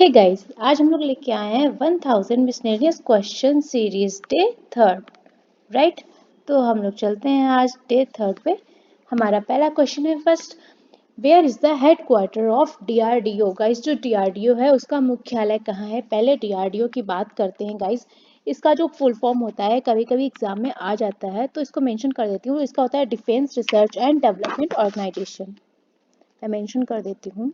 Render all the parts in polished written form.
Hey guys, आज हम लोग लेके आए हैं 1000 miscellaneous question series day third. Right, तो हम लोग चलते हैं आज डे थर्ड पे। हमारा पहला क्वेश्चन है first, where is the headquarter of DRDO. Guys, जो डीआरडीओ है उसका मुख्यालय कहाँ है? पहले डीआरडीओ की बात करते हैं गाइस। इसका जो फुल फॉर्म होता है कभी कभी एग्जाम में आ जाता है, तो इसको मेंशन कर देती हूँ। इसका होता है defence research and development organisation. मैं मेंशन कर देती हूँ।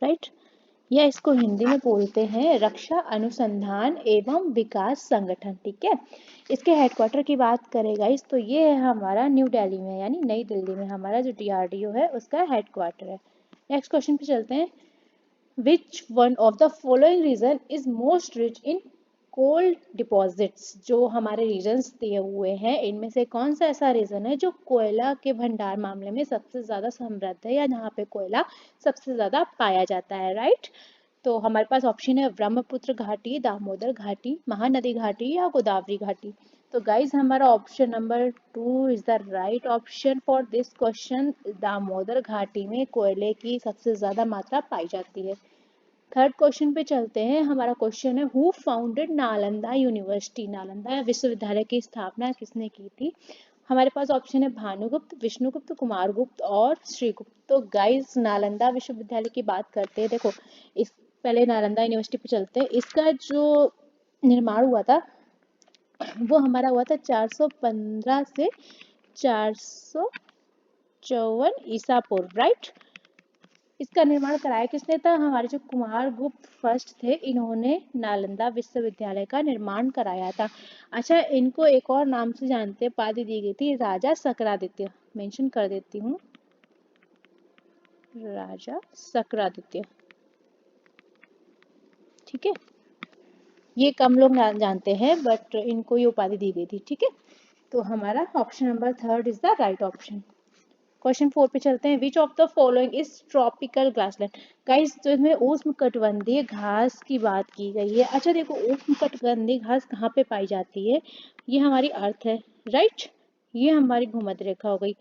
राइट, या इसको हिंदी में बोलते हैं रक्षा अनुसंधान एवं विकास संगठन। ठीक है, इसके हेडक्वार्टर की बात करें गाइस, तो ये है हमारा न्यू दिल्ली में, यानी नई दिल्ली में हमारा जो डीआरडीओ है उसका हेडक्वार्टर है। नेक्स्ट क्वेश्चन पे चलते हैं, which one of the following region is most rich in coal deposits. जो हमारे रीजन्स दिए हुए हैं इनमें से कौन सा ऐसा रीजन है जो कोयला के भंडार मामले में सबसे ज्यादा समृद्ध है, या जहाँ पे कोयला सबसे ज्यादा पाया जाता है? राइट, तो हमारे पास ऑप्शन है ब्रह्मपुत्र घाटी, दामोदर घाटी, महानदी घाटी या गोदावरी घाटी। तो गाइज हमारा option number 2 is the right option for this question. Damodar घाटी में कोयले की सबसे ज्यादा मात्रा पाई जाती है। थर्ड क्वेश्चन पे चलते हैं। हमारा क्वेश्चन है, who founded Nalanda university. Nalanda विश्वविद्यालय की स्थापना किसने की थी? हमारे पास ऑप्शन है भानुगुप्त, विष्णुगुप्त, कुमारगुप्त और श्रीगुप्त। तो गाइस नालंदा विश्वविद्यालय की बात करते हैं। देखो, इस पहले नालंदा यूनिवर्सिटी पे चलते हैं। इसका जो निर्माण हुआ था वो हमारा हुआ था 415 से 454 ईसा पूर्व। राइट, इसका निर्माण कराया किसने था? हमारे जो कुमारगुप्त फर्स्ट थे, इन्होंने नालंदा विश्वविद्यालय का निर्माण कराया था। अच्छा, इनको एक और नाम से जानते हैं, उपाधि दी गई थी राजा सक्रादित्य। मेंशन कर देती हूँ, राजा सक्रादित्य। ठीक है, ये कम लोग जानते हैं, बट इनको ये उपाधि दी गई थी। ठीक है, तो हमारा option number third is the right option. Question 4 पे चलते हैं, which of the following is tropical grassland. Guys, तो इसमें उष्णकटिबंधीय घास की बात की गई है। अच्छा देखो, उष्णकटिबंधीय घास कहाँ पे पाई जाती है? ये हमारी अर्थ है। राइट, ये हमारी भूमध्य रेखा हो गई।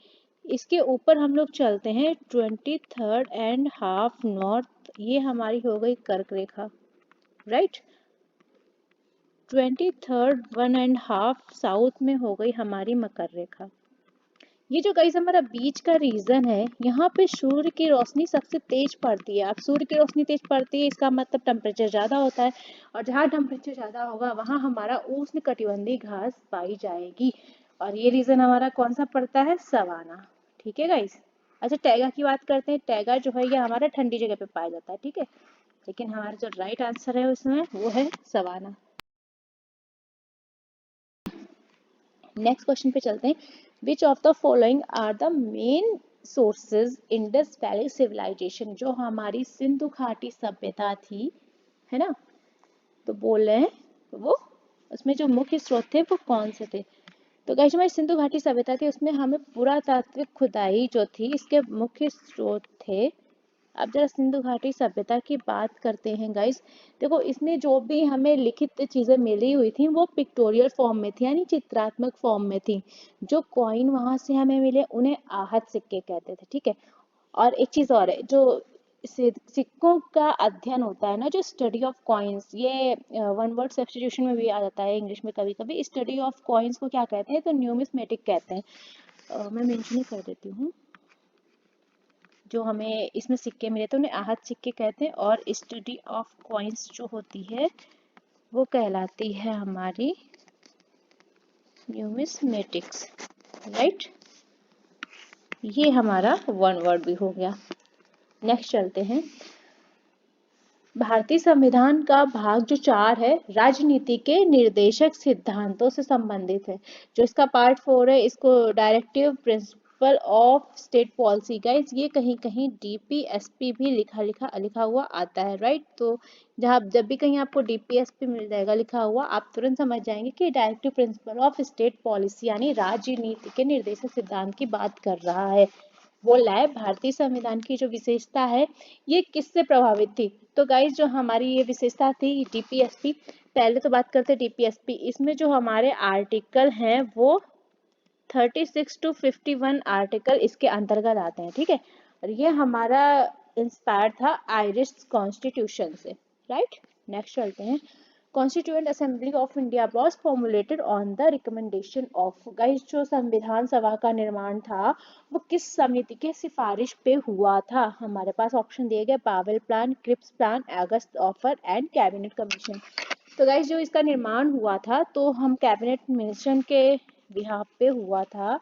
इसके ऊपर हम लोग चलते हैं 23.5 नॉर्थ, ये हमारी हो गई कर्क रेखा। राइट, 23.1.5 साउथ में हो गई हमारी मकर रेखा। ये जो गाइस हमारा बीच का रीजन है, यहाँ पे सूर्य की रोशनी सबसे तेज पड़ती है। अब सूर्य की रोशनी तेज पड़ती है, इसका मतलब टेम्परेचर ज्यादा होता है, और जहाँ टेम्परेचर ज्यादा होगा वहाँ हमारा उष्ण कटिबंधीय घास पाई जाएगी। और ये रीजन हमारा कौन सा पड़ता है? सवाना। ठीक है गाइस। अच्छा, टैगा की बात करते हैं। टैगा जो है ये हमारा ठंडी जगह पे पाया जाता है। ठीक है, लेकिन हमारा जो राइट आंसर है उसमें वो है सवाना। नेक्स्ट क्वेश्चन पे चलते हैं, which of the following are the main sources Indus valley civilisation. जो हमारी सिंधु घाटी सभ्यता थी, है ना, तो बोल रहे हैं वो उसमें जो मुख्य स्रोत थे वो कौन से थे? तो गाइस, हमारी सिंधु घाटी सभ्यता थी, उसमें हमें पुरातात्विक खुदाई जो थी इसके मुख्य स्रोत थे। अब जरा सिंधु घाटी सभ्यता की बात करते हैं गाइस। देखो, इसमें जो भी हमें लिखित चीजें मिली हुई थी वो पिक्टोरियल फॉर्म में थी, यानी चित्रात्मक फॉर्म में थी। जो कॉइन वहां से हमें मिले उन्हें आहत सिक्के कहते थे। ठीक है, और एक चीज और है, जो सिक्कों का अध्ययन होता है ना, जो स्टडी ऑफ कॉइन्स, ये वन वर्ड सब्स्टिट्यूशन में भी आ जाता है इंग्लिश में कभी कभी। स्टडी ऑफ कॉइन्स को क्या कहते हैं? तो न्यूमिस्मेटिक कहते हैं। मैं मेंशन ही कर देती हूँ। जो हमें इसमें सिक्के मिले थे उन्हें आहत सिक्के कहते हैं, और स्टडी ऑफ कॉइन्स जो होती है वो कहलाती है हमारी न्यूमिस्मेटिक्स। राइट, ये हमारा वन वर्ड भी हो गया। नेक्स्ट चलते हैं, भारतीय संविधान का भाग जो 4 है राजनीति के निर्देशक सिद्धांतों से संबंधित है। जो इसका पार्ट 4 है इसको directive principle of state policy. Guys, ये कहीं कहीं डीपीएसपी भी लिखा हुआ आता है। राइट, तो जब भी कहीं आपको डीपीएसपी मिल जाएगा लिखा हुआ, आप तुरंत समझ जाएंगे कि directive principle of state policy यानी राजनीति के निर्देशक सिद्धांत की बात कर रहा है। बोल रहा है भारतीय संविधान की जो विशेषता है ये किससे प्रभावित थी। तो गाइस जो हमारी ये विशेषता थी डीपीएसपी, पहले तो बात करते हैं डीपीएसपी, इसमें जो हमारे आर्टिकल हैं वो 36 to 51 आर्टिकल इसके अंतर्गत आते हैं, ठीक है। और ये हमारा इंस्पायर था आयरिश कॉन्स्टिट्यूशन से, राइट। नेक्स्ट चलते हैं। Constituent assembly of India was formulated on the recommendation of, guys जो संविधान सभा का निर्माण था वो किस समिति के सिफारिश पे हुआ था। हमारे पास ऑप्शन दिए गए Wavell plan, Cripps plan, August offer and cabinet commission. तो गाइस जो इसका निर्माण हुआ था तो हम कैबिनेट मिशन के बिहाफ पे हुआ था।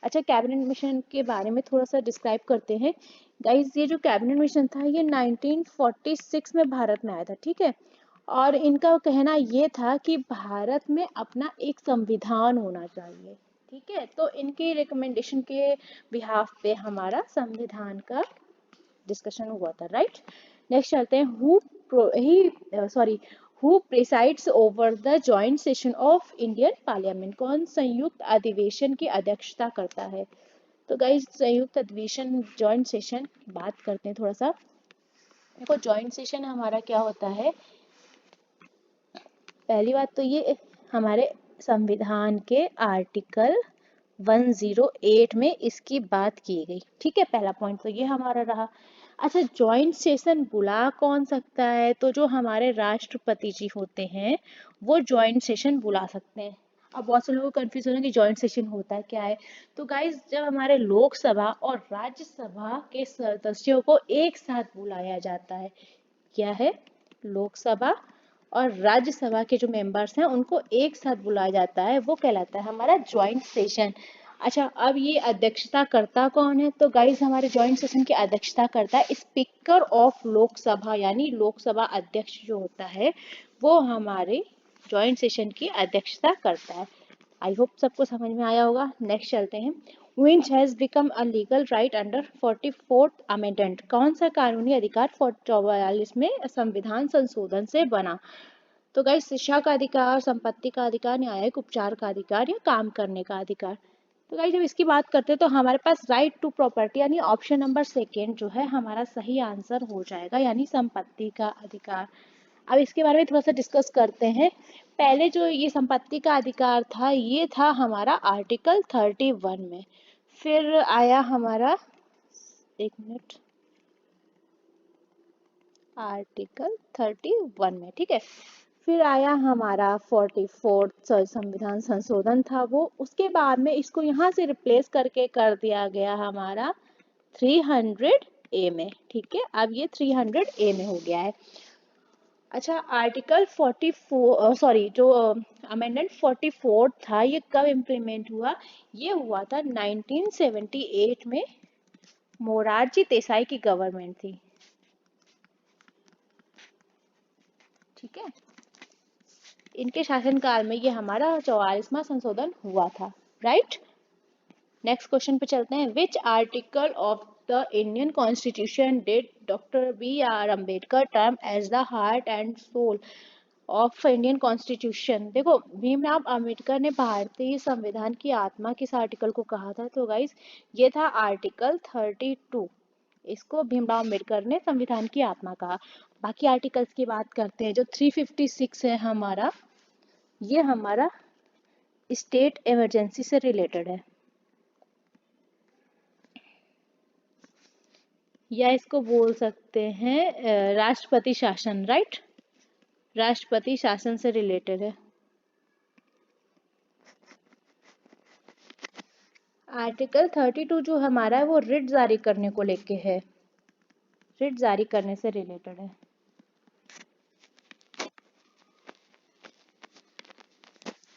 अच्छा, कैबिनेट मिशन के बारे में थोड़ा सा डिस्क्राइब करते हैं। गाइस ये जो कैबिनेट मिशन था ये 1946 में भारत में आया था, ठीक है। और इनका कहना ये था कि भारत में अपना एक संविधान होना चाहिए, ठीक है। तो इनकी रिकमेंडेशन के बिहाफ पे हमारा संविधान का डिस्कशन हुआ था, राइट। नेक्स्ट चलते हैं। Who presides over the joint session of Indian parliament, कौन संयुक्त अधिवेशन की अध्यक्षता करता है। तो गाइस संयुक्त अधिवेशन जॉइंट सेशन बात करते हैं थोड़ा सा। देखो जॉइंट सेशन हमारा क्या होता है, पहली बात तो ये हमारे संविधान के आर्टिकल 108 में इसकी बात की गई, ठीक है। पहला पॉइंट तो ये हमारा रहा। अच्छा, जॉइंट सेशन बुला कौन सकता है, तो जो हमारे राष्ट्रपति जी होते हैं वो जॉइंट सेशन बुला सकते हैं। अब बहुत से लोगों को कंफ्यूजन है कि जॉइंट सेशन होता है क्या है। तो गाइस जब हमारे लोकसभा और राज्यसभा के सदस्यों को एक साथ बुलाया जाता है, क्या है, लोकसभा और राज्यसभा के जो मेंबर्स हैं उनको एक साथ बुलाया जाता है, वो कहलाता है हमारा जॉइंट सेशन। अच्छा, अब ये अध्यक्षता करता कौन है, तो गाइस हमारे जॉइंट सेशन की अध्यक्षता करता है स्पीकर ऑफ लोकसभा, यानी लोकसभा अध्यक्ष जो होता है वो हमारे जॉइंट सेशन की अध्यक्षता करता है। आई होप सबको समझ में आया होगा। नेक्स्ट चलते हैं। Which has become a legal right under 44th amendment, कौन सा कानूनी अधिकार 44 में संविधान संशोधन से बना। तो गाइस शिक्षा का अधिकार, संपत्ति का अधिकार, न्यायिक उपचार का अधिकार या काम करने का अधिकार। तो गाइस जब इसकी बात करते हैं तो हमारे पास राइट टू प्रॉपर्टी यानी ऑप्शन नंबर सेकेंड जो है हमारा सही आंसर हो जाएगा, यानी संपत्ति का अधिकार। अब इसके बारे में थोड़ा सा डिस्कस करते हैं। पहले जो ये संपत्ति का अधिकार था ये था हमारा आर्टिकल 31 में, फिर आया हमारा, एक मिनट, आर्टिकल 31 में, ठीक है। फिर आया हमारा 44th संविधान संशोधन था वो, उसके बाद में इसको यहाँ से रिप्लेस करके कर दिया गया हमारा 300A में, ठीक है। अब ये 300A में हो गया है। अच्छा, आर्टिकल 44 सॉरी जो अमेंडमेंट 44 था ये कब इम्प्लीमेंट हुआ, ये हुआ था 1978 में, मोरारजी देसाई की गवर्नमेंट थी, ठीक है। इनके शासनकाल में ये हमारा 44वां संशोधन हुआ था, राइट। नेक्स्ट क्वेश्चन पे चलते हैं। Which article of the Indian constitution did doctor BR Ambedkar term as the heart and soul of Indian constitution. देखो भीमराव अम्बेडकर ने भारतीय संविधान की आत्मा किस आर्टिकल को कहा था, तो गाइस ये था आर्टिकल 32, इसको भीमराव अम्बेडकर ने संविधान की आत्मा कहा। बाकी आर्टिकल्स की बात करते हैं। जो 356 है हमारा, ये हमारा स्टेट इमरजेंसी से रिलेटेड है, या इसको बोल सकते हैं राष्ट्रपति शासन, राइट, राष्ट्रपति शासन से रिलेटेड है। आर्टिकल 32 जो हमारा है वो रिट जारी करने को लेके है, रिट जारी करने से रिलेटेड है।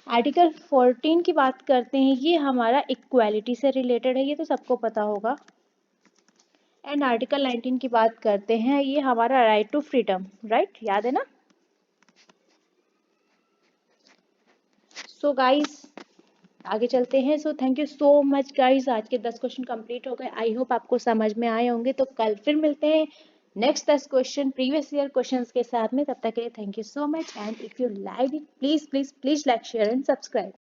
आर्टिकल 14 की बात करते हैं, ये हमारा इक्वालिटी से रिलेटेड है, ये तो सबको पता होगा। एंड आर्टिकल 19 की बात करते हैं, ये हमारा राइट टू फ्रीडम, राइट, याद है ना। सो गाइस आगे चलते हैं। So thank you so much guys, आज के 10 क्वेश्चन कंप्लीट हो गए। आई होप आपको समझ में आए होंगे। तो कल फिर मिलते हैं next 10 question previous year questions के साथ में। तब तक के लिए thank you so much, and if you like it please please please like share and subscribe.